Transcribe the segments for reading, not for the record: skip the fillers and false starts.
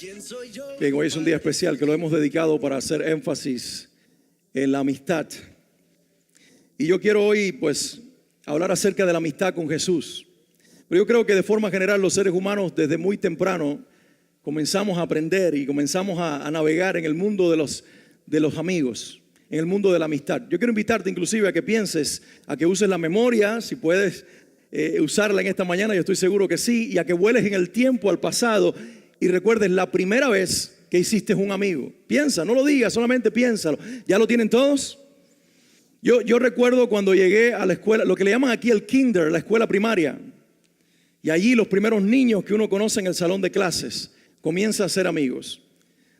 Bien, hoy es un día especial que lo hemos dedicado para hacer énfasis en la amistad. Y yo quiero hoy, pues, hablar acerca de la amistad con Jesús. Pero yo creo que de forma general los seres humanos desde muy temprano comenzamos a aprender y comenzamos a navegar en el mundo de los amigos, en el mundo de la amistad. Yo quiero invitarte inclusive a que pienses, a que uses la memoria, si puedes usarla en esta mañana, yo estoy seguro que sí, y a que vueles en el tiempo al pasado y recuerdes la primera vez que hiciste un amigo. Piensa, no lo digas, solamente piénsalo. ¿Ya lo tienen todos? Yo recuerdo cuando llegué a la escuela, lo que le llaman aquí el kinder, la escuela primaria. Y allí los primeros niños que uno conoce en el salón de clases comienza a ser amigos.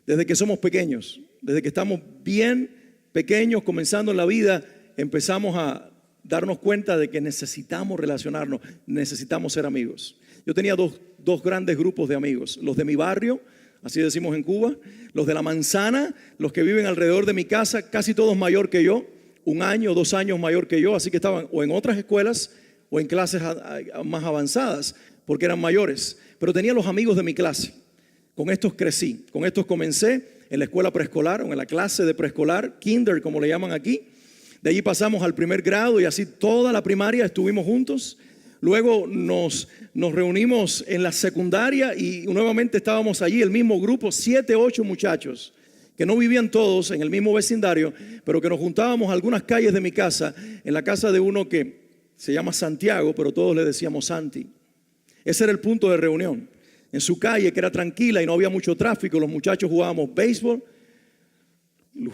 Desde que somos pequeños, desde que estamos bien pequeños, comenzando en la vida, empezamos a darnos cuenta de que necesitamos relacionarnos, necesitamos ser amigos. Yo tenía dos grandes grupos de amigos, los de mi barrio, así decimos en Cuba, los de la manzana, los que viven alrededor de mi casa, casi todos mayor que yo, 1 año, 2 años mayor que yo, así que estaban o en otras escuelas o en clases más avanzadas, porque eran mayores. Pero tenía los amigos de mi clase, con estos crecí, con estos comencé en la escuela preescolar o en la clase de preescolar, kinder como le llaman aquí. De allí pasamos al primer grado y así toda la primaria estuvimos juntos. Luego nos reunimos en la secundaria y nuevamente estábamos allí, el mismo grupo, 7, 8 muchachos que no vivían todos en el mismo vecindario, pero que nos juntábamos a algunas calles de mi casa, en la casa de uno que se llama Santiago, pero todos le decíamos Santi. Ese era el punto de reunión. En su calle, que era tranquila y no había mucho tráfico, los muchachos jugábamos béisbol,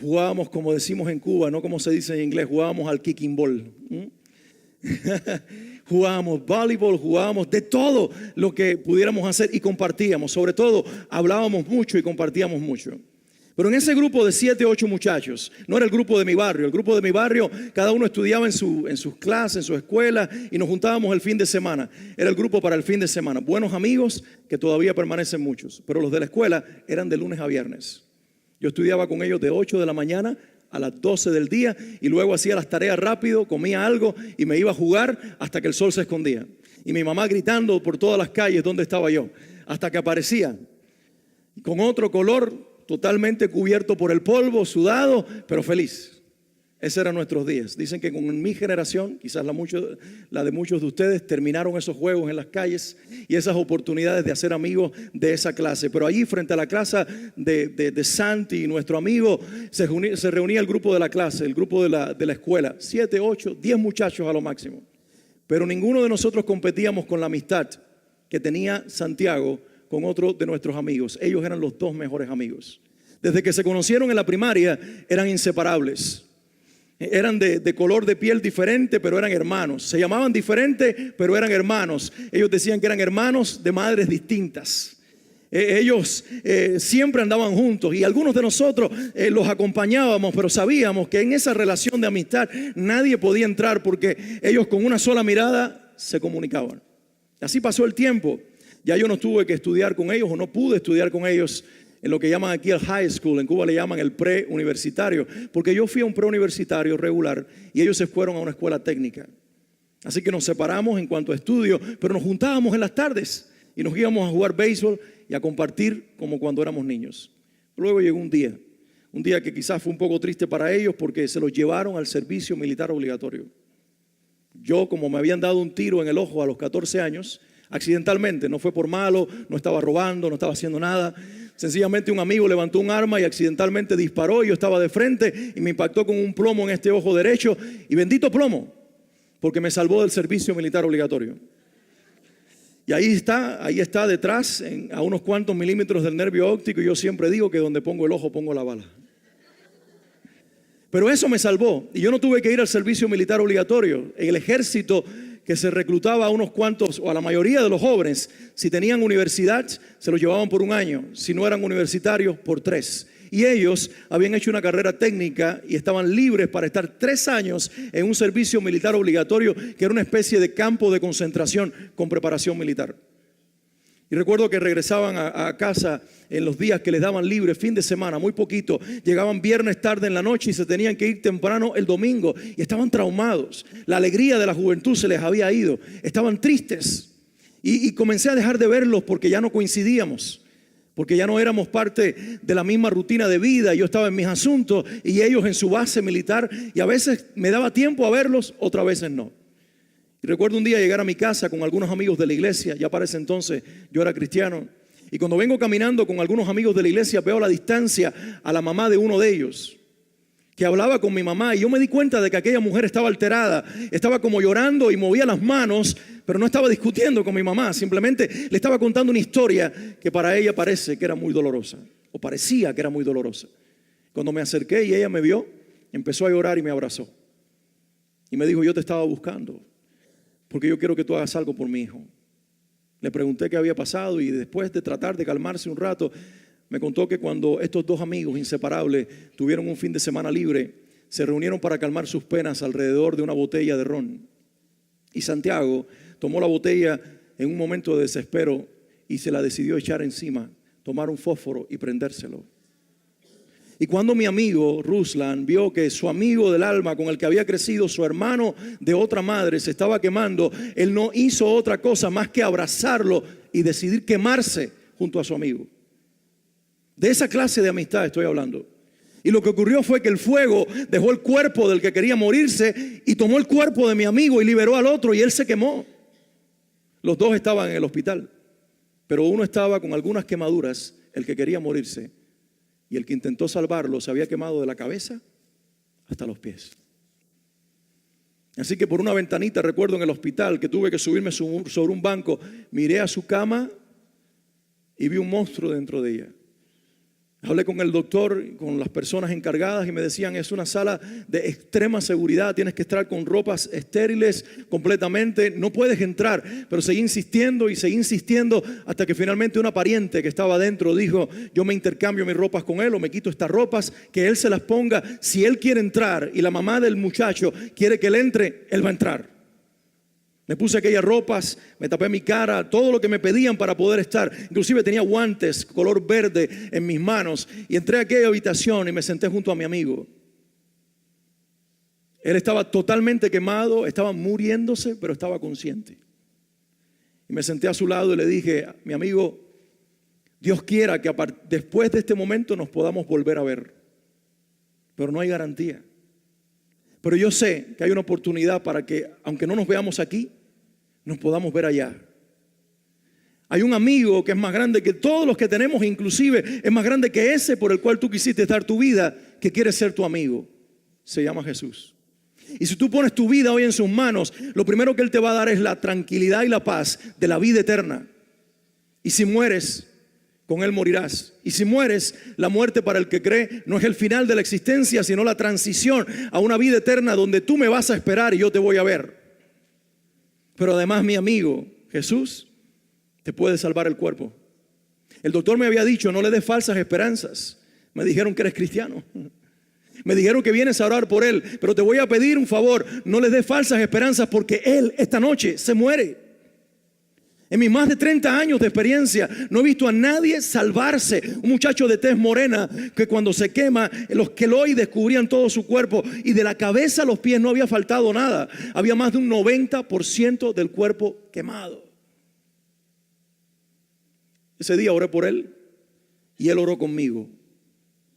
jugábamos como decimos en Cuba, no como se dice en inglés, jugábamos al kicking ball. Jugábamos voleibol, jugábamos de todo lo que pudiéramos hacer y compartíamos. Sobre todo, hablábamos mucho y compartíamos mucho. Pero en ese grupo de 7, 8 muchachos, no era el grupo de mi barrio. El grupo de mi barrio, cada uno estudiaba en sus clases, en su escuela y nos juntábamos el fin de semana. Era el grupo para el fin de semana. Buenos amigos que todavía permanecen muchos. Pero los de la escuela eran de lunes a viernes. Yo estudiaba con ellos de 8 de la mañana a las 12 del día y luego hacía las tareas rápido, comía algo y me iba a jugar hasta que el sol se escondía. Y mi mamá gritando por todas las calles dónde estaba yo, hasta que aparecía con otro color, totalmente cubierto por el polvo, sudado, pero feliz. Esos eran nuestros días. Dicen que con mi generación, quizás la de muchos de ustedes, terminaron esos juegos en las calles y esas oportunidades de hacer amigos de esa clase. Pero allí frente a la clase de Santi, nuestro amigo, se reunía el grupo de la clase, el grupo de la escuela. 7, 8, 10 muchachos a lo máximo. Pero ninguno de nosotros competíamos con la amistad que tenía Santiago con otro de nuestros amigos. Ellos eran los 2 mejores amigos. Desde que se conocieron en la primaria, eran inseparables. Eran de color de piel diferente, pero eran hermanos. Se llamaban diferente, pero eran hermanos. Ellos decían que eran hermanos de madres distintas. Ellos siempre andaban juntos y algunos de nosotros los acompañábamos, pero sabíamos que en esa relación de amistad nadie podía entrar porque ellos con una sola mirada se comunicaban. Así pasó el tiempo. Ya yo no tuve que estudiar con ellos o no pude estudiar con ellos en lo que llaman aquí el high school, en Cuba le llaman el preuniversitario, porque yo fui a un preuniversitario regular y ellos se fueron a una escuela técnica. Así que nos separamos en cuanto a estudio, pero nos juntábamos en las tardes y nos íbamos a jugar béisbol y a compartir como cuando éramos niños. Luego llegó un día que quizás fue un poco triste para ellos porque se los llevaron al servicio militar obligatorio. Yo, como me habían dado un tiro en el ojo a los 14 años, accidentalmente, no fue por malo, no estaba robando, no estaba haciendo nada. Sencillamente un amigo levantó un arma y accidentalmente disparó y yo estaba de frente y me impactó con un plomo en este ojo derecho. Y bendito plomo, porque me salvó del servicio militar obligatorio. Y ahí está detrás, a unos cuantos milímetros del nervio óptico. Y yo siempre digo que donde pongo el ojo, pongo la bala. Pero eso me salvó y yo no tuve que ir al servicio militar obligatorio. En el ejército, que se reclutaba a unos cuantos o a la mayoría de los jóvenes, si tenían universidad se los llevaban por 1 año, si no eran universitarios por 3. Y ellos habían hecho una carrera técnica y estaban libres para estar 3 años en un servicio militar obligatorio que era una especie de campo de concentración con preparación militar. Y recuerdo que regresaban a casa en los días que les daban libre, fin de semana, muy poquito. Llegaban viernes tarde en la noche y se tenían que ir temprano el domingo. Y estaban traumados. La alegría de la juventud se les había ido. Estaban tristes. Y comencé a dejar de verlos porque ya no coincidíamos. porque ya no éramos parte de la misma rutina de vida. Yo estaba en mis asuntos y ellos en su base militar, y a veces me daba tiempo a verlos, otras veces no. Y recuerdo un día llegar a mi casa con algunos amigos de la iglesia. Ya para ese entonces yo era cristiano, y cuando vengo caminando con algunos amigos de la iglesia, veo a la distancia a la mamá de uno de ellos, que hablaba con mi mamá, y yo me di cuenta de que aquella mujer estaba alterada, estaba como llorando y movía las manos, pero no estaba discutiendo con mi mamá, simplemente le estaba contando una historia que para ella parece que era muy dolorosa, o parecía que era muy dolorosa. Cuando me acerqué y ella me vio, empezó a llorar y me abrazó. Y me dijo: yo te estaba buscando, porque yo quiero que tú hagas algo por mi hijo. Le pregunté qué había pasado, y después de tratar de calmarse un rato, me contó que cuando estos dos amigos inseparables tuvieron un fin de semana libre, se reunieron para calmar sus penas alrededor de una botella de ron. Y Santiago tomó la botella en un momento de desespero y se la decidió echar encima, tomar un fósforo y prendérselo. Y cuando mi amigo Ruslan vio que su amigo del alma, con el que había crecido, su hermano de otra madre, se estaba quemando, él no hizo otra cosa más que abrazarlo y decidir quemarse junto a su amigo. De esa clase de amistad estoy hablando. Y lo que ocurrió fue que el fuego dejó el cuerpo del que quería morirse y tomó el cuerpo de mi amigo y liberó al otro, y él se quemó. Los dos estaban en el hospital, pero uno estaba con algunas quemaduras, el que quería morirse, y el que intentó salvarlo se había quemado de la cabeza hasta los pies. Así que por una ventanita, recuerdo en el hospital que tuve que subirme sobre un banco, miré a su cama y vi un monstruo dentro de ella. Hablé con el doctor, con las personas encargadas, y me decían: es una sala de extrema seguridad, tienes que estar con ropas estériles completamente, no puedes entrar. Pero seguí insistiendo y seguí insistiendo hasta que finalmente una pariente que estaba adentro dijo: yo me intercambio mis ropas con él, o me quito estas ropas, que él se las ponga. Si él quiere entrar y la mamá del muchacho quiere que él entre, él va a entrar. Me puse aquellas ropas, me tapé mi cara, todo lo que me pedían para poder estar. Inclusive tenía guantes color verde en mis manos, y entré a aquella habitación y me senté junto a mi amigo. Él estaba totalmente quemado, estaba muriéndose, pero estaba consciente. Y me senté a su lado y le dije: mi amigo, Dios quiera que después de este momento nos podamos volver a ver, pero no hay garantía. Pero yo sé que hay una oportunidad para que, aunque no nos veamos aquí, nos podamos ver allá. Hay un amigo que es más grande que todos los que tenemos, inclusive es más grande que ese por el cual tú quisiste dar tu vida, que quiere ser tu amigo. Se llama Jesús. Y si tú pones tu vida hoy en sus manos, lo primero que Él te va a dar es la tranquilidad y la paz de la vida eterna. Y si mueres, con Él morirás. Y si mueres, la muerte para el que cree no es el final de la existencia, sino la transición a una vida eterna donde tú me vas a esperar y yo te voy a ver. Pero además, mi amigo Jesús te puede salvar el cuerpo. El doctor me había dicho: no le des falsas esperanzas. Me dijeron que eres cristiano, me dijeron que vienes a orar por él, pero te voy a pedir un favor: no les des falsas esperanzas, porque él esta noche se muere. En mis más de 30 años de experiencia no he visto a nadie salvarse. Un muchacho de tez morena que cuando se quema, los queloides cubrían todo su cuerpo, y de la cabeza a los pies no había faltado nada. Había más de un 90% del cuerpo quemado. Ese día oré por él y él oró conmigo.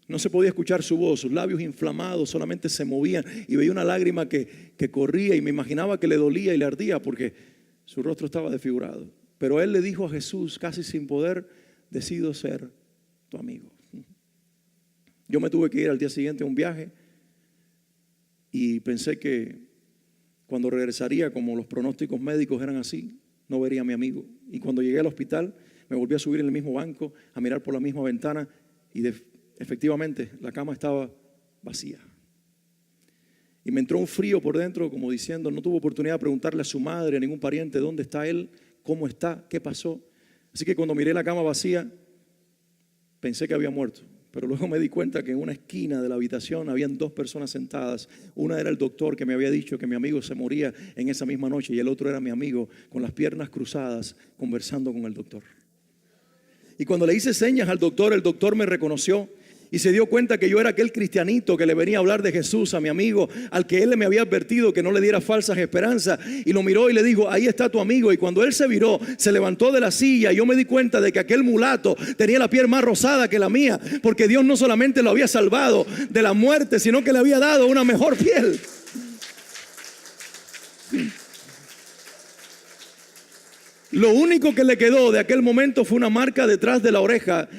No se podía escuchar su voz, sus labios inflamados solamente se movían, y veía una lágrima que corría, y me imaginaba que le dolía y le ardía porque su rostro estaba desfigurado. Pero él le dijo a Jesús, casi sin poder: decido ser tu amigo. Yo me tuve que ir al día siguiente a un viaje, y pensé que cuando regresaría, como los pronósticos médicos eran así, no vería a mi amigo. Y cuando llegué al hospital, me volví a subir en el mismo banco, a mirar por la misma ventana, y efectivamente la cama estaba vacía. Y me entró un frío por dentro, como diciendo: no tuvo oportunidad de preguntarle a su madre, a ningún pariente, dónde está él, cómo está, qué pasó. Así que cuando miré la cama vacía, pensé que había muerto. Pero luego me di cuenta que en una esquina de la habitación habían dos personas sentadas. Una era el doctor que me había dicho que mi amigo se moría en esa misma noche, y el otro era mi amigo con las piernas cruzadas conversando con el doctor. Y cuando le hice señas al doctor, el doctor me reconoció Y se dio cuenta que yo era aquel cristianito que le venía a hablar de Jesús a mi amigo, al que él me había advertido que no le diera falsas esperanzas. Y lo miró y le dijo, ahí está tu amigo. Y cuando él se viró, se levantó de la silla. Y yo me di cuenta de que aquel mulato tenía la piel más rosada que la mía, porque Dios no solamente lo había salvado de la muerte, sino que le había dado una mejor piel. Lo único que le quedó de aquel momento fue una marca detrás de la oreja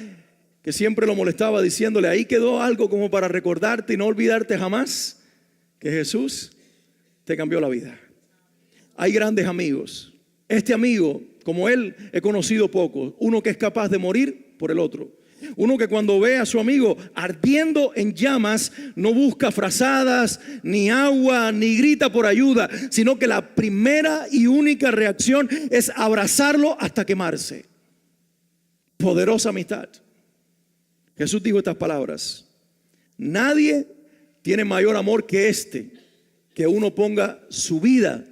que siempre lo molestaba, diciéndole, ahí quedó algo como para recordarte y no olvidarte jamás que Jesús te cambió la vida. Hay grandes amigos. Este amigo, como él, he conocido pocos. Uno que es capaz de morir por el otro. Uno que cuando ve a su amigo ardiendo en llamas, no busca frazadas, ni agua, ni grita por ayuda, sino que la primera y única reacción es abrazarlo hasta quemarse. Poderosa amistad. Jesús dijo estas palabras: nadie tiene mayor amor que este, que uno ponga su vida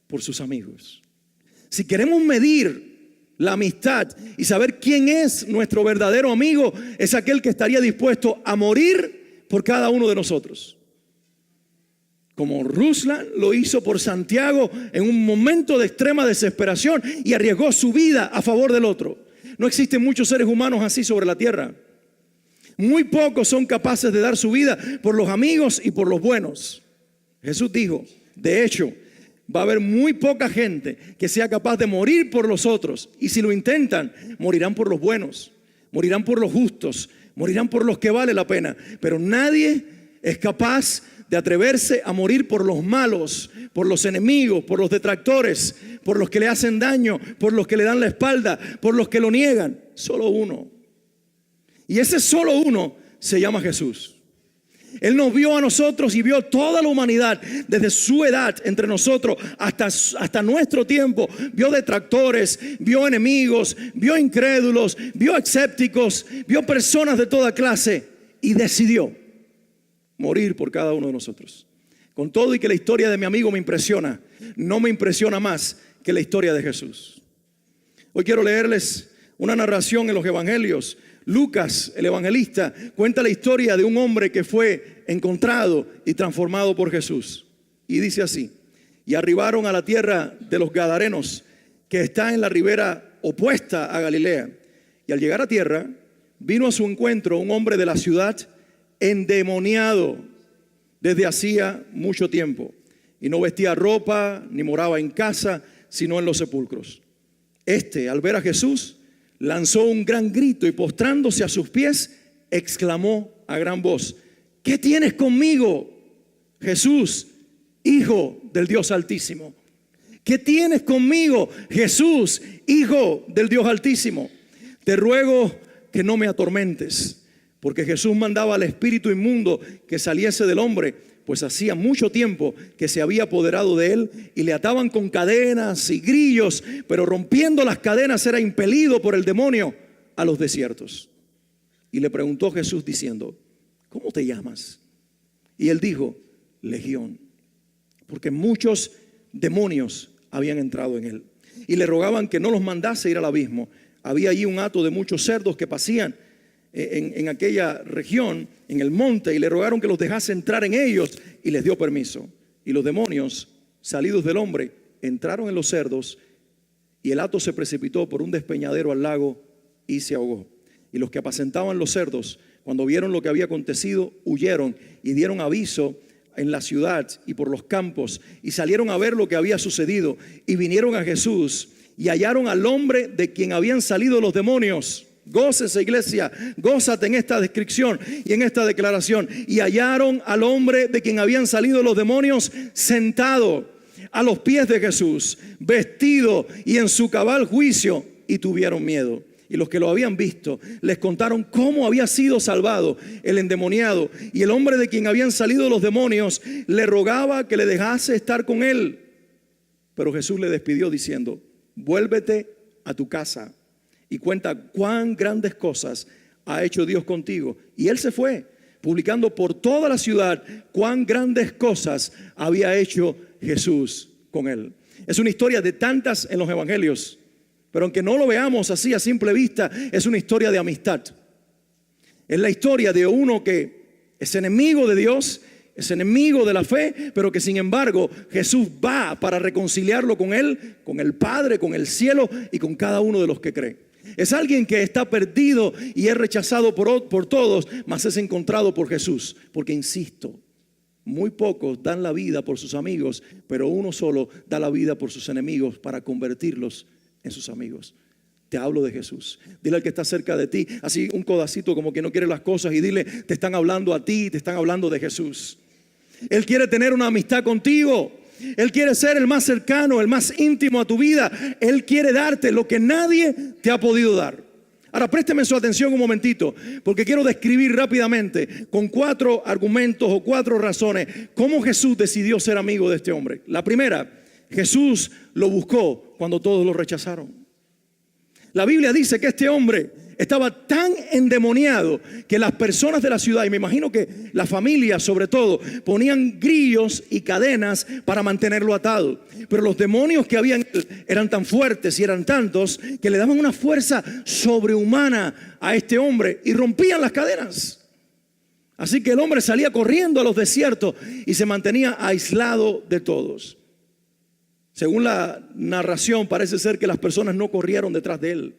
por sus amigos. Si queremos medir la amistad y saber quién es nuestro verdadero amigo, es aquel que estaría dispuesto a morir por cada uno de nosotros. Como Ruslan lo hizo por Santiago en un momento de extrema desesperación y arriesgó su vida a favor del otro. No existen muchos seres humanos así sobre la tierra. Muy pocos son capaces de dar su vida por los amigos y por los buenos. Jesús dijo, de hecho, va a haber muy poca gente que sea capaz de morir por los otros. Y si lo intentan, morirán por los buenos, morirán por los justos, morirán por los que vale la pena. Pero nadie es capaz de atreverse a morir por los malos, por los enemigos, por los detractores, por los que le hacen daño, por los que le dan la espalda, por los que lo niegan. Solo uno. Y ese solo uno se llama Jesús. Él nos vio a nosotros y vio toda la humanidad desde su edad entre nosotros hasta nuestro tiempo. Vio detractores, vio enemigos, vio incrédulos, vio escépticos, vio personas de toda clase y decidió morir por cada uno de nosotros. Con todo y que la historia de mi amigo me impresiona, no me impresiona más que la historia de Jesús. Hoy quiero leerles una narración en los evangelios. Lucas, el evangelista, cuenta la historia de un hombre que fue encontrado y transformado por Jesús. Y dice así: y arribaron a la tierra de los Gadarenos, que está en la ribera opuesta a Galilea. Y al llegar a tierra, vino a su encuentro un hombre de la ciudad endemoniado desde hacía mucho tiempo. Y no vestía ropa, ni moraba en casa, sino en los sepulcros. Este, al ver a Jesús, lanzó un gran grito y postrándose a sus pies, exclamó a gran voz: ¿qué tienes conmigo, Jesús, Hijo del Dios Altísimo? ¿Qué tienes conmigo, Jesús, Hijo del Dios Altísimo? Te ruego que no me atormentes. Porque Jesús mandaba al espíritu inmundo que saliese del hombre, pues hacía mucho tiempo que se había apoderado de él, y le ataban con cadenas y grillos, pero rompiendo las cadenas era impelido por el demonio a los desiertos. Y le preguntó Jesús diciendo: ¿cómo te llamas? Y él dijo: Legión, porque muchos demonios habían entrado en él. Y le rogaban que no los mandase ir al abismo. Había allí un hato de muchos cerdos que pasían en aquella región, en el monte, y le rogaron que los dejase entrar en ellos, y les dio permiso. Y los demonios, salidos del hombre, entraron en los cerdos, y el hato se precipitó por un despeñadero al lago y se ahogó. Y los que apacentaban los cerdos, cuando vieron lo que había acontecido, huyeron y dieron aviso en la ciudad y por los campos, y salieron a ver lo que había sucedido, y vinieron a Jesús y hallaron al hombre de quien habían salido los demonios. Gócese, iglesia, gózate en esta descripción y en esta declaración. Y hallaron al hombre de quien habían salido los demonios sentado a los pies de Jesús, vestido y en su cabal juicio, y tuvieron miedo. Y los que lo habían visto les contaron cómo había sido salvado el endemoniado. Y el hombre de quien habían salido los demonios le rogaba que le dejase estar con él. Pero Jesús le despidió diciendo: vuélvete a tu casa y cuenta cuán grandes cosas ha hecho Dios contigo. Y él se fue, publicando por toda la ciudad cuán grandes cosas había hecho Jesús con él. Es una historia de tantas en los evangelios, pero aunque no lo veamos así a simple vista, es una historia de amistad. Es la historia de uno que es enemigo de Dios, es enemigo de la fe, pero que sin embargo Jesús va para reconciliarlo con Él, con el Padre, con el cielo y con cada uno de los que creen. Es alguien que está perdido y es rechazado por todos, mas es encontrado por Jesús. Porque insisto, muy pocos dan la vida por sus amigos, pero uno solo da la vida por sus enemigos para convertirlos en sus amigos. Te hablo de Jesús. Dile al que está cerca de ti, así un codacito como que no quiere las cosas, y dile, te están hablando a ti, te están hablando de Jesús. Él quiere tener una amistad contigo. Él quiere ser el más cercano, el más íntimo a tu vida. Él quiere darte lo que nadie te ha podido dar. Ahora présteme su atención un momentito, porque quiero describir rápidamente con 4 argumentos o 4 razones cómo Jesús decidió ser amigo de este hombre. La primera, Jesús lo buscó cuando todos lo rechazaron. La Biblia dice que este hombre estaba tan endemoniado que las personas de la ciudad, y me imagino que la familia sobre todo, ponían grillos y cadenas para mantenerlo atado. Pero los demonios que habían eran tan fuertes y eran tantos que le daban una fuerza sobrehumana a este hombre y rompían las cadenas. Así que el hombre salía corriendo a los desiertos y se mantenía aislado de todos. Según la narración, parece ser que las personas no corrieron detrás de él,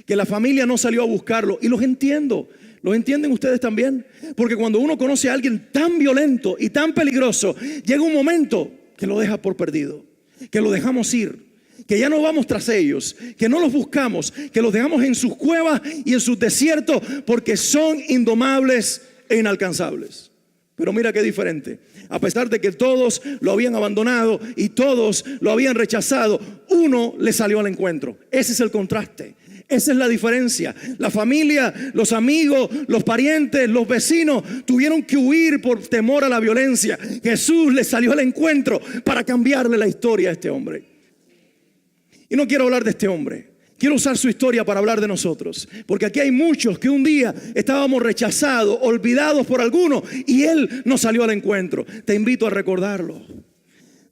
que la familia no salió a buscarlo. Y los entiendo. ¿Los entienden ustedes también? Porque cuando uno conoce a alguien tan violento y tan peligroso, llega un momento que lo deja por perdido, que lo dejamos ir, que ya no vamos tras ellos, que no los buscamos, que los dejamos en sus cuevas y en sus desiertos porque son indomables e inalcanzables. Pero mira qué diferente. A pesar de que todos lo habían abandonado y todos lo habían rechazado, uno le salió al encuentro. Ese es el contraste. Esa es la diferencia. La familia, los amigos, los parientes, los vecinos tuvieron que huir por temor a la violencia. Jesús le salió al encuentro para cambiarle la historia a este hombre. Y no quiero hablar de este hombre. Quiero usar su historia para hablar de nosotros. Porque aquí hay muchos que un día estábamos rechazados, olvidados por algunos, y Él nos salió al encuentro. Te invito a recordarlo.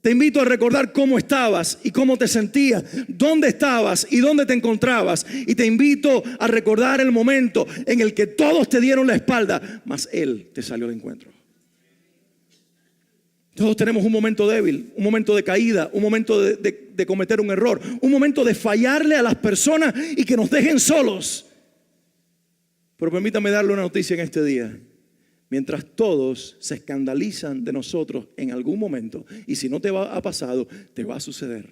Te invito a recordar cómo estabas y cómo te sentías, dónde estabas y dónde te encontrabas. Y te invito a recordar el momento en el que todos te dieron la espalda, mas Él te salió al encuentro. Todos tenemos un momento débil, un momento de caída, un momento de cometer un error, un momento de fallarle a las personas y que nos dejen solos. Pero permítame darle una noticia en este día. Mientras todos se escandalizan de nosotros en algún momento, y si no te ha pasado, te va a suceder.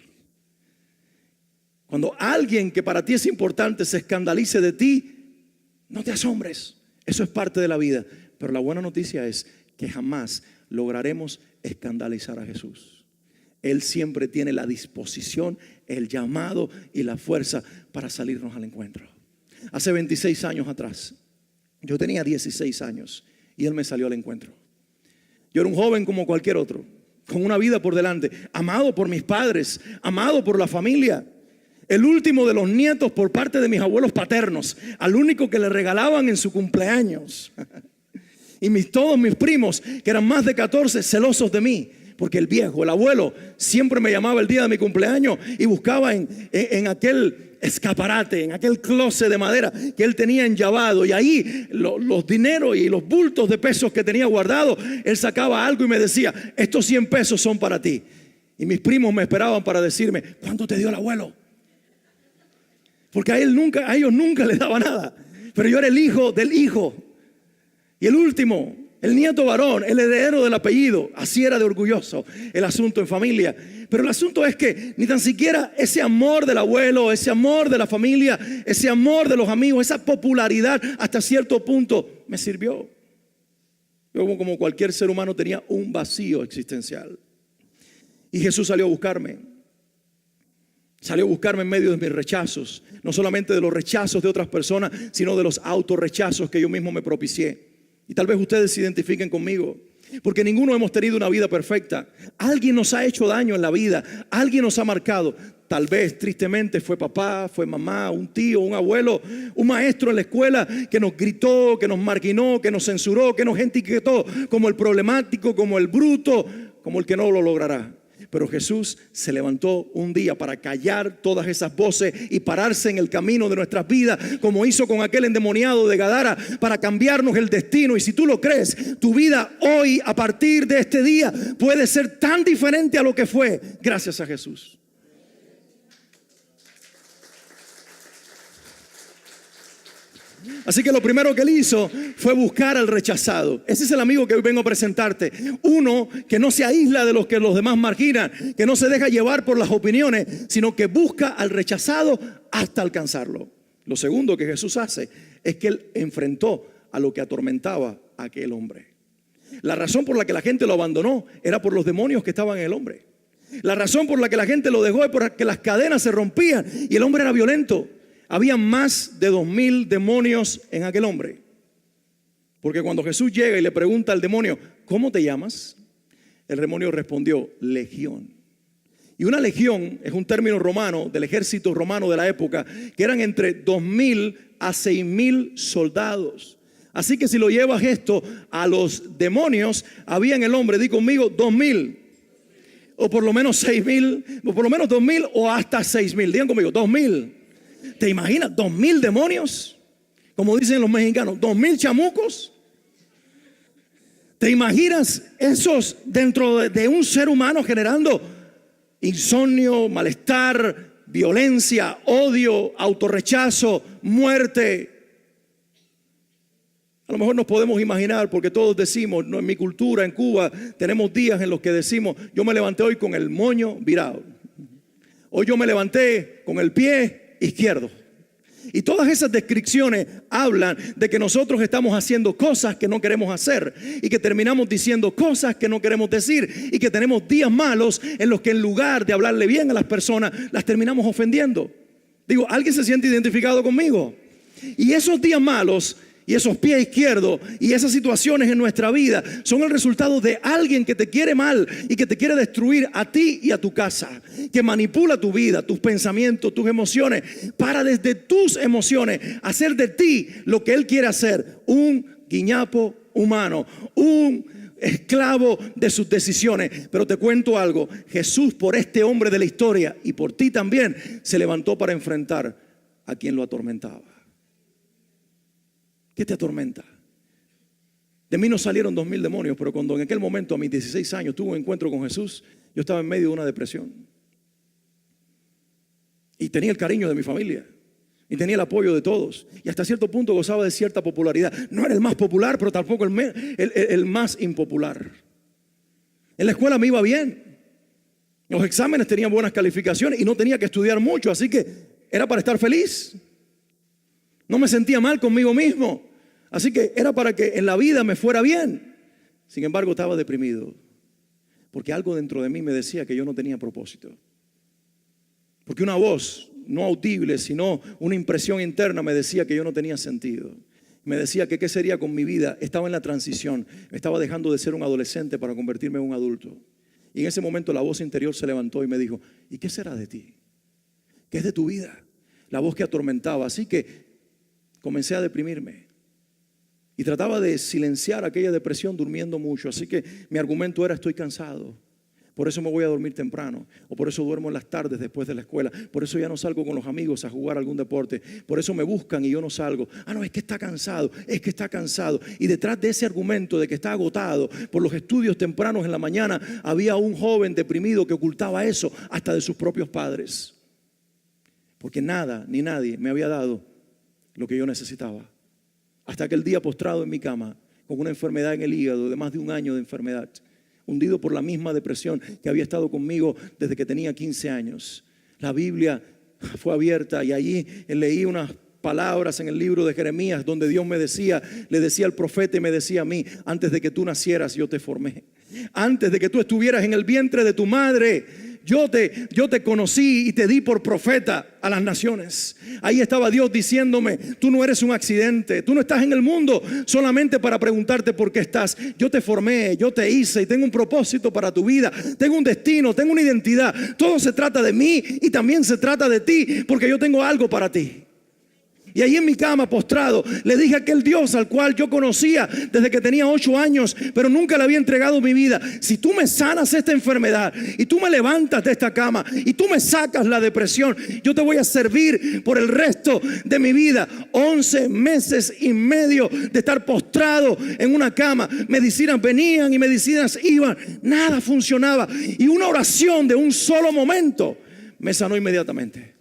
Cuando alguien que para ti es importante se escandalice de ti, no te asombres. Eso es parte de la vida. Pero la buena noticia es que jamás lograremos escandalizar a Jesús. Él siempre tiene la disposición, el llamado y la fuerza para salirnos al encuentro. Hace 26 años atrás, yo tenía 16 años y Él me salió al encuentro. Yo era un joven como cualquier otro, con una vida por delante, amado por mis padres, amado por la familia, el último de los nietos por parte de mis abuelos paternos, al único que le regalaban en su cumpleaños. Y todos mis primos, que eran más de 14, celosos de mí, porque el viejo, el abuelo, siempre me llamaba el día de mi cumpleaños y buscaba en aquel escaparate, en aquel closet de madera que él tenía enllavado, y ahí los dineros y los bultos de pesos que tenía guardados, él sacaba algo y me decía: estos 100 pesos son para ti. Y mis primos me esperaban para decirme: ¿cuánto te dio el abuelo? Porque a ellos nunca les daba nada, pero yo era el hijo del hijo. Y el último, el nieto varón, el heredero del apellido. Así era de orgulloso el asunto en familia. Pero el asunto es que ni tan siquiera ese amor del abuelo, ese amor de la familia, ese amor de los amigos, esa popularidad hasta cierto punto me sirvió. Yo, como cualquier ser humano, tenía un vacío existencial. Y Jesús salió a buscarme. Salió a buscarme en medio de mis rechazos. No solamente de los rechazos de otras personas, sino de los autorrechazos que yo mismo me propicié. Y tal vez ustedes se identifiquen conmigo, porque ninguno hemos tenido una vida perfecta. Alguien nos ha hecho daño en la vida, alguien nos ha marcado. Tal vez tristemente fue papá, fue mamá, un tío, un abuelo, un maestro en la escuela que nos gritó, que nos marginó, que nos censuró, que nos etiquetó como el problemático, como el bruto, como el que no lo logrará. Pero Jesús se levantó un día para callar todas esas voces y pararse en el camino de nuestras vidas, como hizo con aquel endemoniado de Gadara, para cambiarnos el destino. Y si tú lo crees, tu vida hoy, a partir de este día, puede ser tan diferente a lo que fue gracias a Jesús. Así que lo primero que él hizo fue buscar al rechazado. Ese es el amigo que hoy vengo a presentarte. Uno que no se aísla de los que los demás marginan, que no se deja llevar por las opiniones, sino que busca al rechazado hasta alcanzarlo. Lo segundo que Jesús hace es que él enfrentó a lo que atormentaba a aquel hombre. La razón por la que la gente lo abandonó era por los demonios que estaban en el hombre. La razón por la que la gente lo dejó es porque las cadenas se rompían y el hombre era violento. Había más de 2000 demonios en aquel hombre. Porque cuando Jesús llega y le pregunta al demonio, ¿cómo te llamas? El demonio respondió, legión. Y una legión es un término romano del ejército romano de la época, que eran entre 2000 a 6000 soldados. Así que si lo llevas esto a los demonios, había en el hombre, di conmigo, 2000. O por lo menos 6000, o por lo menos 2000 o hasta 6000. Digan conmigo, 2000. ¿Te imaginas? 2000 demonios, como dicen los mexicanos, 2000 chamucos. ¿Te imaginas esos dentro de un ser humano generando insomnio, malestar, violencia, odio, autorrechazo, muerte? A lo mejor nos podemos imaginar, porque todos decimos, no, en mi cultura, en Cuba, tenemos días en los que decimos, yo me levanté hoy con el moño virado. Hoy yo me levanté con el pie izquierdo. Y todas esas descripciones hablan de que nosotros estamos haciendo cosas que no queremos hacer y que terminamos diciendo cosas que no queremos decir y que tenemos días malos en los que en lugar de hablarle bien a las personas, las terminamos ofendiendo. Digo, ¿alguien se siente identificado conmigo? Y esos días malos y esos pies izquierdos y esas situaciones en nuestra vida son el resultado de alguien que te quiere mal y que te quiere destruir a ti y a tu casa, que manipula tu vida, tus pensamientos, tus emociones, para desde tus emociones hacer de ti lo que él quiere hacer, un guiñapo humano, un esclavo de sus decisiones. Pero te cuento algo, Jesús, por este hombre de la historia y por ti también, se levantó para enfrentar a quien lo atormentaba. ¿Qué te atormenta? De mí no salieron 2000 demonios, pero cuando en aquel momento a mis 16 años tuve un encuentro con Jesús, yo estaba en medio de una depresión. Y tenía el cariño de mi familia. Y tenía el apoyo de todos. Y hasta cierto punto gozaba de cierta popularidad. No era el más popular, pero tampoco el más impopular. En la escuela me iba bien. Los exámenes tenían buenas calificaciones y no tenía que estudiar mucho. Así que era para estar feliz. No me sentía mal conmigo mismo. Así que era para que en la vida me fuera bien. Sin embargo, estaba deprimido. Porque algo dentro de mí me decía que yo no tenía propósito. Porque una voz, no audible, sino una impresión interna, me decía que yo no tenía sentido. Me decía que qué sería con mi vida. Estaba en la transición. Estaba dejando de ser un adolescente para convertirme en un adulto. Y en ese momento la voz interior se levantó y me dijo, ¿y qué será de ti? ¿Qué es de tu vida? La voz que atormentaba. Así que comencé a deprimirme y trataba de silenciar aquella depresión durmiendo mucho. Así que mi argumento era, estoy cansado, por eso me voy a dormir temprano, o por eso duermo en las tardes después de la escuela, por eso ya no salgo con los amigos a jugar algún deporte, por eso me buscan y yo no salgo. No, es que está cansado, es que está cansado. Y detrás de ese argumento de que está agotado por los estudios tempranos en la mañana, había un joven deprimido que ocultaba eso hasta de sus propios padres, porque nada ni nadie me había dado lo que yo necesitaba. Hasta aquel día postrado en mi cama, con una enfermedad en el hígado, de más de un año de enfermedad, hundido por la misma depresión que había estado conmigo desde que tenía 15 años. La Biblia fue abierta y allí leí unas palabras en el libro de Jeremías donde Dios me decía, le decía al profeta y me decía a mí, antes de que tú nacieras yo te formé. Antes de que tú estuvieras en el vientre de tu madre, yo te conocí y te di por profeta a las naciones. Ahí estaba Dios diciéndome, tú no eres un accidente, tú no estás en el mundo solamente para preguntarte por qué estás. Yo te formé, yo te hice y tengo un propósito para tu vida, tengo un destino, tengo una identidad. Todo se trata de mí y también se trata de ti, porque yo tengo algo para ti. Y ahí en mi cama postrado le dije a aquel Dios al cual yo conocía desde que tenía 8 años, pero nunca le había entregado mi vida: si tú me sanas esta enfermedad y tú me levantas de esta cama y tú me sacas la depresión, yo te voy a servir por el resto de mi vida. 11 meses y medio de estar postrado en una cama. Medicinas venían y medicinas iban. Nada funcionaba. Y una oración de un solo momento me sanó inmediatamente.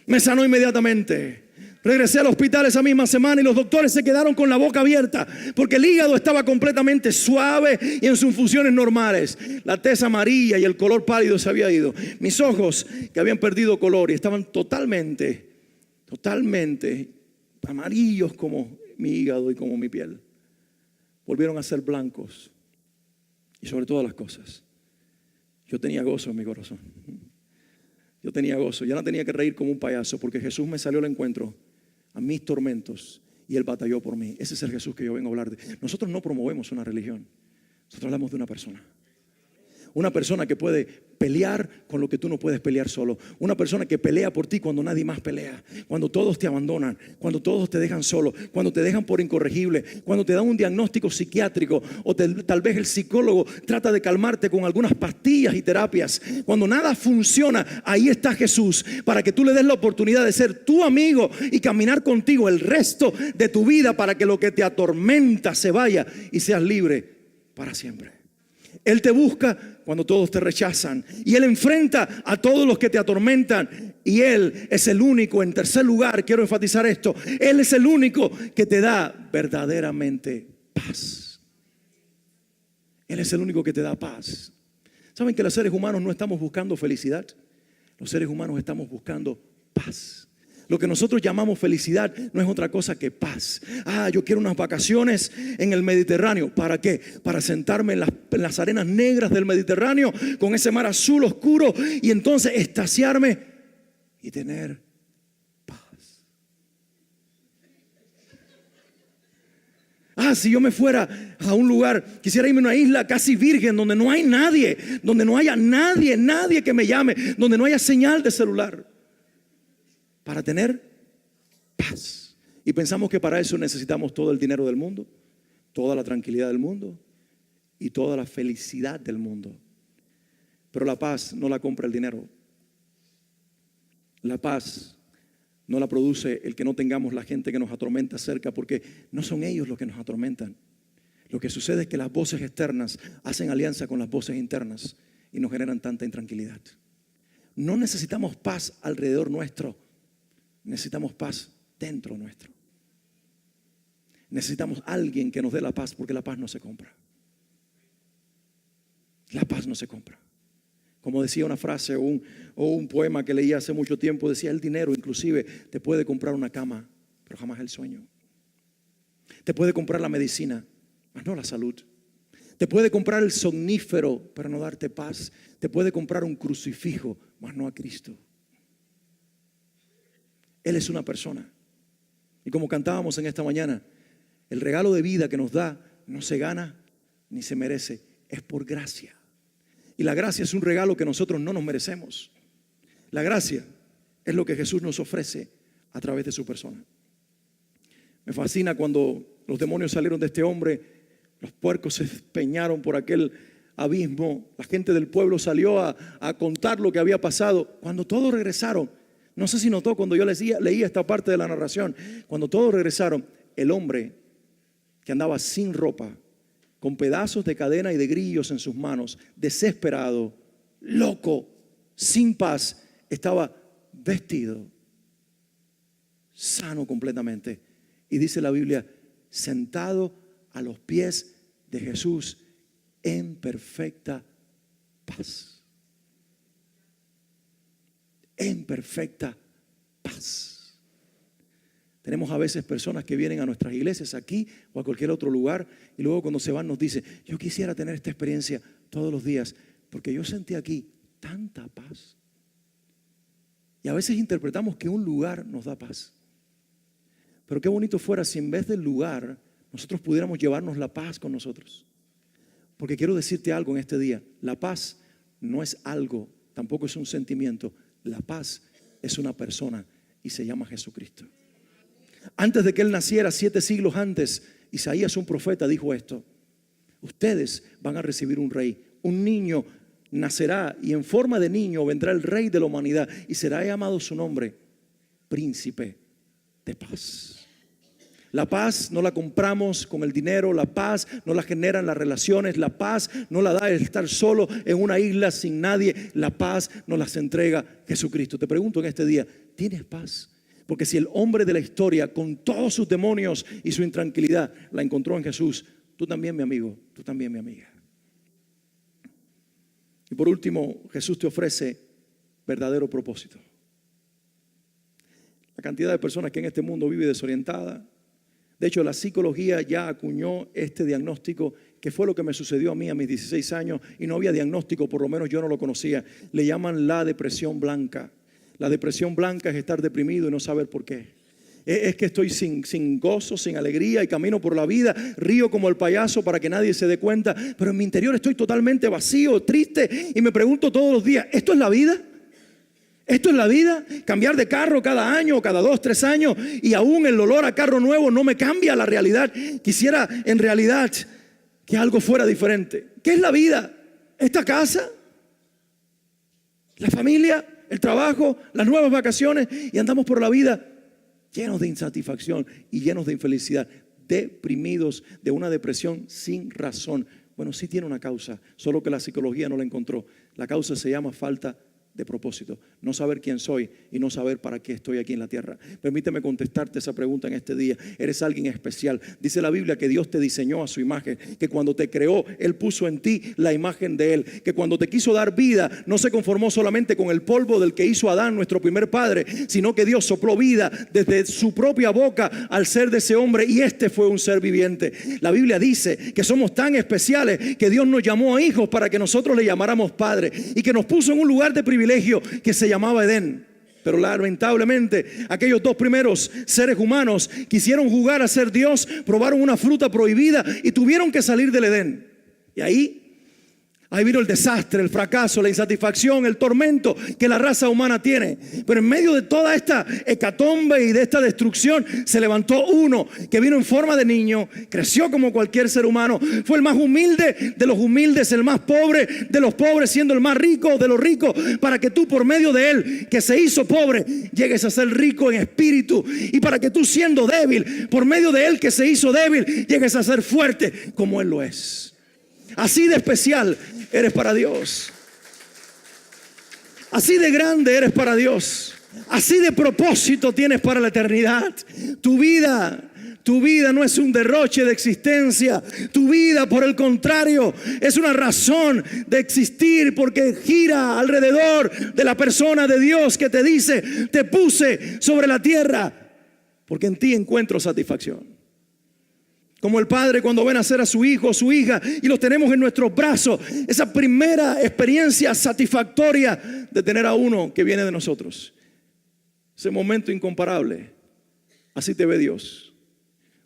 Me sanó inmediatamente. Regresé al hospital esa misma semana y los doctores se quedaron con la boca abierta porque el hígado estaba completamente suave y en sus funciones normales. La tez amarilla y el color pálido se había ido. Mis ojos, que habían perdido color y estaban totalmente amarillos como mi hígado y como mi piel, volvieron a ser blancos. Y sobre todas las cosas, yo tenía gozo en mi corazón. Yo tenía gozo. Ya no tenía que reír como un payaso porque Jesús me salió al encuentro a mis tormentos y Él batalló por mí. Ese es el Jesús que yo vengo a hablar de. Nosotros no promovemos una religión. Nosotros hablamos de una persona. Una persona que puede pelear con lo que tú no puedes pelear solo. Una persona que pelea por ti cuando nadie más pelea. Cuando todos te abandonan, cuando todos te dejan solo, cuando te dejan por incorregible, cuando te dan un diagnóstico psiquiátrico o tal vez el psicólogo trata de calmarte con algunas pastillas y terapias. Cuando nada funciona, ahí está Jesús para que tú le des la oportunidad de ser tu amigo y caminar contigo el resto de tu vida para que lo que te atormenta se vaya y seas libre para siempre. Él te busca cuando todos te rechazan y Él enfrenta a todos los que te atormentan, y Él es el único, en tercer lugar, quiero enfatizar esto, Él es el único que te da verdaderamente paz. Él es el único que te da paz. ¿Saben que los seres humanos no estamos buscando felicidad? Los seres humanos estamos buscando paz. Lo que nosotros llamamos felicidad no es otra cosa que paz. Yo quiero unas vacaciones en el Mediterráneo. ¿Para qué? Para sentarme en las arenas negras del Mediterráneo con ese mar azul oscuro y entonces extasiarme y tener paz. Si yo me fuera a un lugar, quisiera irme a una isla casi virgen donde no hay nadie, donde no haya nadie que me llame, donde no haya señal de celular, para tener paz. Y pensamos que para eso necesitamos todo el dinero del mundo, toda la tranquilidad del mundo y toda la felicidad del mundo. Pero la paz no la compra el dinero. La paz no la produce el que no tengamos la gente que nos atormenta cerca, porque no son ellos los que nos atormentan. Lo que sucede es que las voces externas hacen alianza con las voces internas y nos generan tanta intranquilidad. No necesitamos paz alrededor nuestro. Necesitamos paz dentro nuestro. Necesitamos alguien que nos dé la paz, porque la paz no se compra. La paz no se compra. Como decía una frase o un poema que leí hace mucho tiempo, decía: el dinero inclusive te puede comprar una cama, pero jamás el sueño. Te puede comprar la medicina, mas no la salud. Te puede comprar el somnífero, pero no darte paz. Te puede comprar un crucifijo, mas no a Cristo. Él es una persona. Y como cantábamos en esta mañana, el regalo de vida que nos da no se gana ni se merece, es por gracia. Y la gracia es un regalo que nosotros no nos merecemos. La gracia es lo que Jesús nos ofrece a través de su persona. Me fascina cuando los demonios salieron de este hombre, los puercos se despeñaron por aquel abismo, la gente del pueblo salió a contar lo que había pasado. Cuando todos regresaron, no sé si notó cuando yo leía esta parte de la narración, cuando todos regresaron, el hombre que andaba sin ropa, con pedazos de cadena y de grillos en sus manos, desesperado, loco, sin paz, estaba vestido, sano completamente. Y dice la Biblia, sentado a los pies de Jesús en perfecta paz. En perfecta paz. Tenemos a veces personas que vienen a nuestras iglesias aquí o a cualquier otro lugar y luego cuando se van nos dicen: yo quisiera tener esta experiencia todos los días porque yo sentí aquí tanta paz. Y a veces interpretamos que un lugar nos da paz. Pero qué bonito fuera si en vez del lugar nosotros pudiéramos llevarnos la paz con nosotros. Porque quiero decirte algo en este día: la paz no es algo, tampoco es un sentimiento. La paz es una persona y se llama Jesucristo. Antes de que Él naciera, 7 siglos antes, Isaías, un profeta, dijo esto: ustedes van a recibir un rey, un niño nacerá y en forma de niño vendrá el rey de la humanidad y será llamado su nombre Príncipe de Paz. La paz no la compramos con el dinero, la paz no la generan las relaciones, la paz no la da el estar solo en una isla sin nadie, la paz nos las entrega Jesucristo. Te pregunto en este día, ¿tienes paz? Porque si el hombre de la historia, con todos sus demonios y su intranquilidad, la encontró en Jesús, tú también, mi amigo, tú también, mi amiga. Y por último, Jesús te ofrece verdadero propósito. La cantidad de personas que en este mundo vive desorientada. De hecho, la psicología ya acuñó este diagnóstico, que fue lo que me sucedió a mí a mis 16 años, y no había diagnóstico, por lo menos yo no lo conocía. Le llaman la depresión blanca. La depresión blanca es estar deprimido y no saber por qué. Es que estoy sin gozo, sin alegría y camino por la vida, río como el payaso para que nadie se dé cuenta, pero en mi interior estoy totalmente vacío, triste, y me pregunto todos los días, ¿esto es la vida? ¿Esto es la vida? Cambiar de carro cada año, cada 2, 3 años, y aún el olor a carro nuevo no me cambia la realidad. Quisiera en realidad que algo fuera diferente. ¿Qué es la vida? ¿Esta casa? ¿La familia? ¿El trabajo? ¿Las nuevas vacaciones? Y andamos por la vida llenos de insatisfacción y llenos de infelicidad, deprimidos de una depresión sin razón. Bueno, sí tiene una causa, solo que la psicología no la encontró. La causa se llama falta de propósito, no saber quién soy y no saber para qué estoy aquí en la tierra. Permíteme contestarte esa pregunta en este día. Eres alguien especial. Dice la Biblia que Dios te diseñó a su imagen, que cuando te creó Él puso en ti la imagen de Él, que cuando te quiso dar vida no se conformó solamente con el polvo del que hizo Adán, nuestro primer padre, sino que Dios sopló vida desde su propia boca al ser de ese hombre, y este fue un ser viviente. La Biblia dice que somos tan especiales que Dios nos llamó a hijos para que nosotros le llamáramos padre, y que nos puso en un lugar de privilegio que se llamaba Edén. Pero lamentablemente aquellos 2 primeros seres humanos quisieron jugar a ser Dios, probaron una fruta prohibida y tuvieron que salir del Edén. Y ahí vino el desastre, el fracaso, la insatisfacción, el tormento que la raza humana tiene. Pero en medio de toda esta hecatombe y de esta destrucción se levantó uno que vino en forma de niño, creció como cualquier ser humano, fue el más humilde de los humildes, el más pobre de los pobres, siendo el más rico de los ricos, para que tú por medio de él, que se hizo pobre, llegues a ser rico en espíritu, y para que tú, siendo débil, por medio de él que se hizo débil, llegues a ser fuerte como él lo es. Así de especial eres para Dios. Así de grande eres para Dios. Así de propósito tienes para la eternidad. Tu vida no es un derroche de existencia. Tu vida, por el contrario, es una razón de existir, porque gira alrededor de la persona de Dios que te dice: te puse sobre la tierra porque en ti encuentro satisfacción. Como el padre cuando ve nacer a su hijo o su hija y los tenemos en nuestros brazos, esa primera experiencia satisfactoria de tener a uno que viene de nosotros, ese momento incomparable. Así te ve Dios.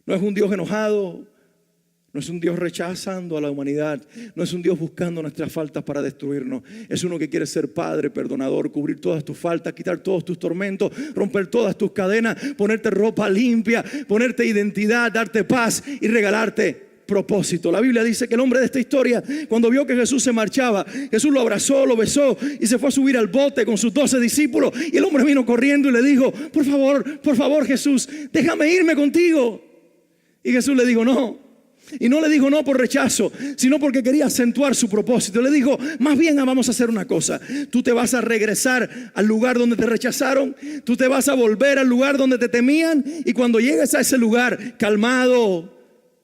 No es un Dios enojado, no es un Dios rechazando a la humanidad, no es un Dios buscando nuestras faltas para destruirnos. Es uno que quiere ser Padre perdonador, cubrir todas tus faltas, quitar todos tus tormentos, romper todas tus cadenas, ponerte ropa limpia, ponerte identidad, darte paz y regalarte propósito. La Biblia dice que el hombre de esta historia, cuando vio que Jesús se marchaba, Jesús lo abrazó, lo besó y se fue a subir al bote con sus 12 discípulos, y el hombre vino corriendo y le dijo: por favor Jesús, déjame irme contigo. Y Jesús le dijo: no. Y no le dijo no por rechazo, sino porque quería acentuar su propósito. Le dijo: más bien vamos a hacer una cosa. Tú te vas a regresar al lugar donde te rechazaron. Tú te vas a volver al lugar donde te temían. Y cuando llegues a ese lugar, calmado,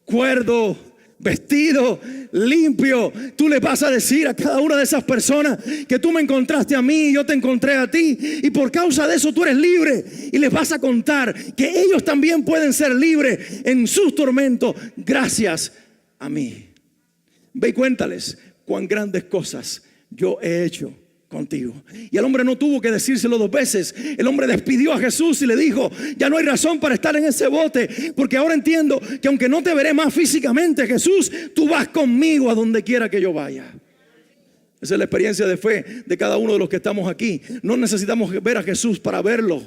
cuerdo, vestido, limpio, tú le vas a decir a cada una de esas personas que tú me encontraste a mí y yo te encontré a ti, y por causa de eso tú eres libre. Y les vas a contar que ellos también pueden ser libres en sus tormentos gracias a mí. Ve y cuéntales cuán grandes cosas yo he hecho contigo. Y el hombre no tuvo que decírselo 2 veces. El hombre despidió a Jesús y le dijo: ya no hay razón para estar en ese bote, porque ahora entiendo que aunque no te veré más físicamente, Jesús, tú vas conmigo a donde quiera que yo vaya. Esa es la experiencia de fe de cada uno de los que estamos aquí. No necesitamos ver a Jesús para verlo.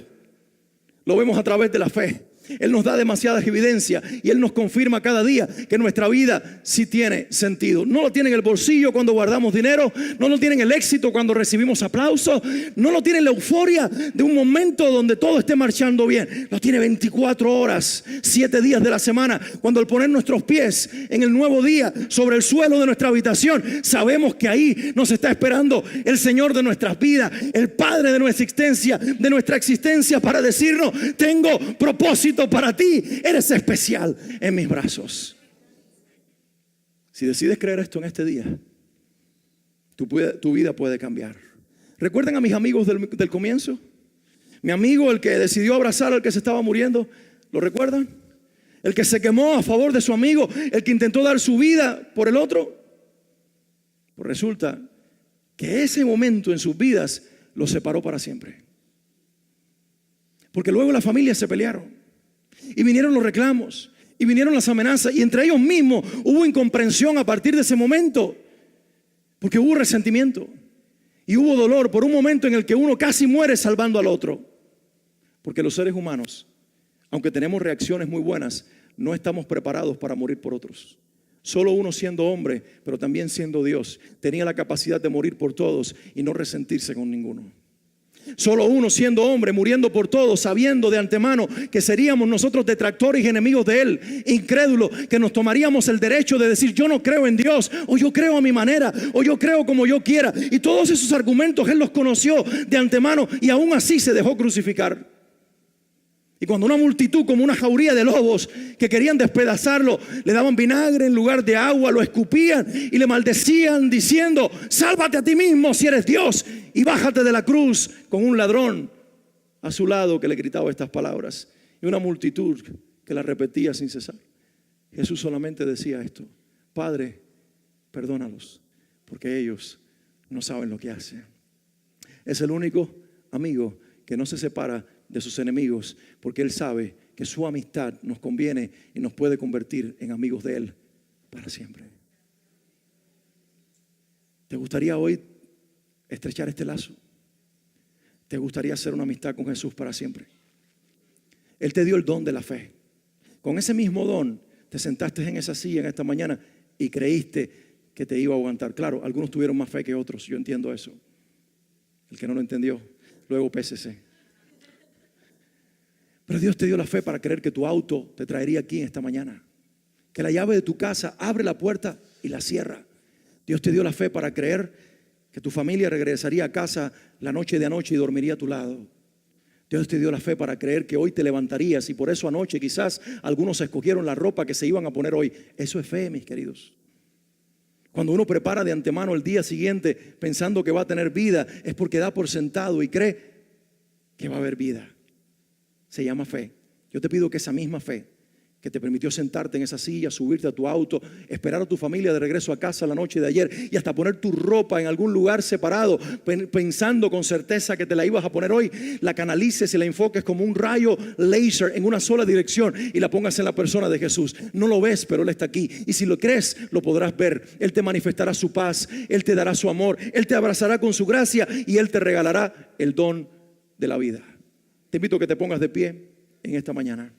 Lo vemos a través de la fe. Él nos da demasiadas evidencias y Él nos confirma cada día que nuestra vida sí tiene sentido. No lo tiene en el bolsillo cuando guardamos dinero, no lo tiene en el éxito cuando recibimos aplausos, no lo tiene en la euforia de un momento donde todo esté marchando bien. Lo tiene 24 horas, 7 días de la semana, cuando al poner nuestros pies en el nuevo día sobre el suelo de nuestra habitación, sabemos que ahí nos está esperando el Señor de nuestras vidas, el Padre de nuestra existencia, para decirnos: tengo propósito para ti, eres especial en mis brazos. Si decides creer esto en este día, tu vida puede cambiar. ¿Recuerdan a mis amigos del comienzo? Mi amigo, el que decidió abrazar al que se estaba muriendo, ¿lo recuerdan? El que se quemó a favor de su amigo, el que intentó dar su vida por el otro. Pues resulta que ese momento en sus vidas los separó para siempre. Porque luego las familias se pelearon. Y vinieron los reclamos, y vinieron las amenazas, y entre ellos mismos hubo incomprensión a partir de ese momento, porque hubo resentimiento y hubo dolor por un momento en el que uno casi muere salvando al otro. Porque los seres humanos, aunque tenemos reacciones muy buenas, no estamos preparados para morir por otros. Solo uno, siendo hombre, pero también siendo Dios, tenía la capacidad de morir por todos y no resentirse con ninguno. Solo uno, siendo hombre, muriendo por todos, sabiendo de antemano que seríamos nosotros detractores y enemigos de Él, incrédulos, que nos tomaríamos el derecho de decir: yo no creo en Dios, o yo creo a mi manera, o yo creo como yo quiera. Y todos esos argumentos Él los conoció de antemano, y aún así se dejó crucificar. Y cuando una multitud, como una jauría de lobos que querían despedazarlo, le daban vinagre en lugar de agua, lo escupían y le maldecían diciendo: sálvate a ti mismo si eres Dios y bájate de la cruz, con un ladrón a su lado que le gritaba estas palabras y una multitud que la repetía sin cesar. Jesús solamente decía esto: Padre, perdónalos, porque ellos no saben lo que hacen. Es el único amigo que no se separa de sus enemigos, porque Él sabe que su amistad nos conviene y nos puede convertir en amigos de Él para siempre. ¿Te gustaría hoy estrechar este lazo? ¿Te gustaría hacer una amistad con Jesús para siempre? Él te dio el don de la fe. Con ese mismo don te sentaste en esa silla en esta mañana y creíste que te iba a aguantar. Claro, algunos tuvieron más fe que otros, yo entiendo eso. El que no lo entendió, luego PCC. Pero Dios te dio la fe para creer que tu auto te traería aquí esta mañana, que la llave de tu casa abre la puerta y la cierra. Dios te dio la fe para creer que tu familia regresaría a casa la noche de anoche y dormiría a tu lado. Dios te dio la fe para creer que hoy te levantarías, y por eso anoche quizás algunos escogieron la ropa que se iban a poner hoy. Eso es fe, mis queridos. Cuando uno prepara de antemano el día siguiente pensando que va a tener vida, es porque da por sentado y cree que va a haber vida. Se llama fe. Yo te pido que esa misma fe que te permitió sentarte en esa silla, subirte a tu auto, esperar a tu familia de regreso a casa la noche de ayer y hasta poner tu ropa en algún lugar separado, pensando con certeza que te la ibas a poner hoy, la canalices y la enfoques como un rayo láser en una sola dirección y la pongas en la persona de Jesús. No lo ves, pero Él está aquí, y si lo crees, lo podrás ver. Él te manifestará su paz, Él te dará su amor, Él te abrazará con su gracia y Él te regalará el don de la vida. Te invito a que te pongas de pie en esta mañana.